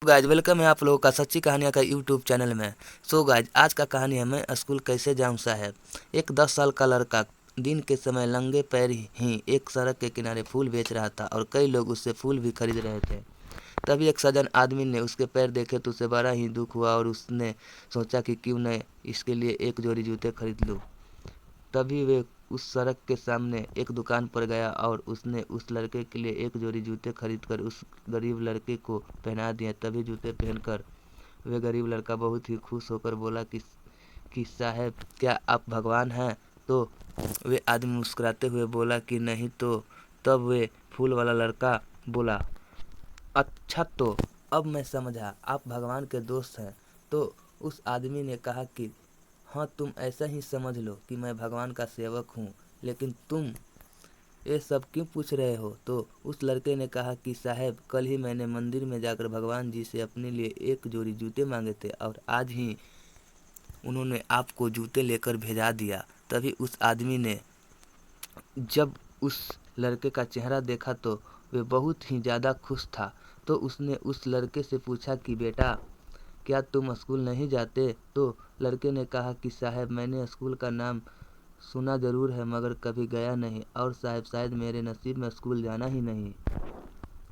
Guys welcome है आप लोगों का सच्ची कहानियाँ का यूट्यूब चैनल में। सो गाइज आज का कहानी है मैं स्कूल कैसे जाऊँ साहब। एक 10 साल का लड़का दिन के समय नंगे पैर ही एक सड़क के किनारे फूल बेच रहा था और कई लोग उससे फूल भी खरीद रहे थे। तभी एक सज्जन आदमी ने उसके पैर देखे तो उसे बड़ा ही दुख हुआ और उसने सोचा कि क्यों न इसके लिए एक जोड़ी जूते खरीद लूँ। तभी वे उस सड़क के सामने एक दुकान पर गया और उसने उस लड़के के लिए एक जोड़ी जूते खरीदकर उस गरीब लड़के को पहना दिए। तभी जूते पहनकर वे गरीब लड़का बहुत ही खुश होकर बोला कि साहब क्या आप भगवान हैं? तो वे आदमी मुस्कुराते हुए बोला कि नहीं। तो तब वे फूल वाला लड़का बोला, अच्छा तो अब मैं समझा, आप भगवान के दोस्त हैं। तो उस आदमी ने कहा कि हाँ, तुम ऐसा ही समझ लो कि मैं भगवान का सेवक हूँ, लेकिन तुम ये सब क्यों पूछ रहे हो? तो उस लड़के ने कहा कि साहब कल ही मैंने मंदिर में जाकर भगवान जी से अपने लिए एक जोड़ी जूते मांगे थे और आज ही उन्होंने आपको जूते लेकर भेजा दिया। तभी उस आदमी ने जब उस लड़के का चेहरा देखा तो वे बहुत ही ज़्यादा खुश था। तो उसने उस लड़के से पूछा कि बेटा क्या तुम स्कूल नहीं जाते? तो लड़के ने कहा कि साहब मैंने स्कूल का नाम सुना ज़रूर है मगर कभी गया नहीं, और साहब शायद मेरे नसीब में स्कूल जाना ही नहीं,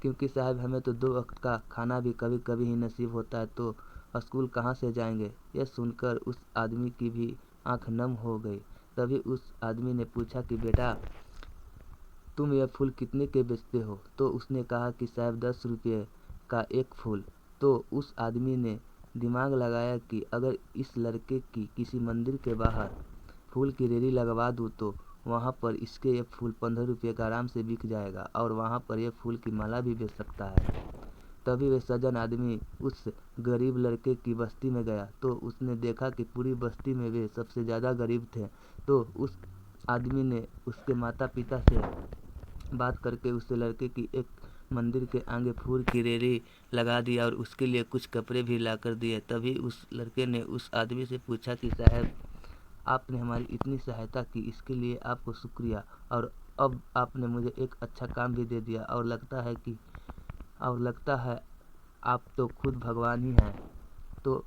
क्योंकि साहब हमें तो 2 वक्त का खाना भी कभी कभी ही नसीब होता है, तो स्कूल कहाँ से जाएंगे। यह सुनकर उस आदमी की भी आंख नम हो गई। तभी उस आदमी ने पूछा कि बेटा तुम यह फूल कितने के बेचते हो? तो उसने कहा कि साहब 10 रुपये का एक फूल। तो उस आदमी ने दिमाग लगाया कि अगर इस लड़के की किसी मंदिर के बाहर फूल की रेली लगवा दूँ तो वहाँ पर इसके ये फूल 15 रुपये का आराम से बिक जाएगा और वहाँ पर ये फूल की माला भी बेच सकता है। तभी वह सज्जन आदमी उस गरीब लड़के की बस्ती में गया तो उसने देखा कि पूरी बस्ती में वे सबसे ज़्यादा गरीब थे। तो उस आदमी ने उसके माता पिता से बात करके उस लड़के की एक मंदिर के आगे फूल की रेली लगा दिया और उसके लिए कुछ कपड़े भी ला कर दिए। तभी उस लड़के ने उस आदमी से पूछा कि साहब आपने हमारी इतनी सहायता की, इसके लिए आपको शुक्रिया, और अब आपने मुझे एक अच्छा काम भी दे दिया और लगता है आप तो खुद भगवान ही हैं। तो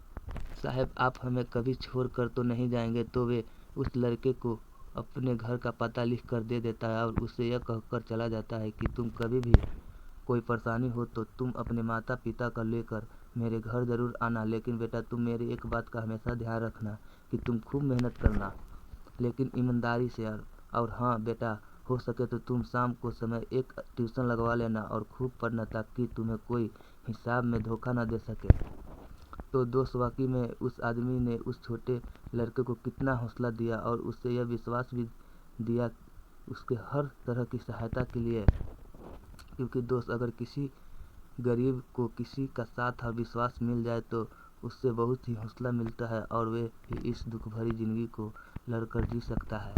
साहब आप हमें कभी छोड़ कर तो नहीं जाएंगे? तो वे उस लड़के को अपने घर का पता लिख कर दे देता है और उससे यह कहकर चला जाता है कि तुम कभी भी कोई परेशानी हो तो तुम अपने माता पिता को लेकर मेरे घर ज़रूर आना, लेकिन बेटा तुम मेरी एक बात का हमेशा ध्यान रखना कि तुम खूब मेहनत करना, लेकिन ईमानदारी से। और हाँ बेटा, हो सके तो तुम शाम को समय एक ट्यूशन लगवा लेना और खूब पढ़ना ताकि तुम्हें कोई हिसाब में धोखा न दे सके। तो दोस्त वाकई में उस आदमी ने उस छोटे लड़के को कितना हौसला दिया और उससे यह विश्वास भी दिया उसके हर तरह की सहायता के लिए, क्योंकि दोस्त अगर किसी गरीब को किसी का साथ और विश्वास मिल जाए तो उससे बहुत ही हौसला मिलता है और वे भी इस दुख भरी ज़िंदगी को लड़कर जी सकता है।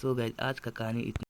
सो गाइस आज का कहानी इतना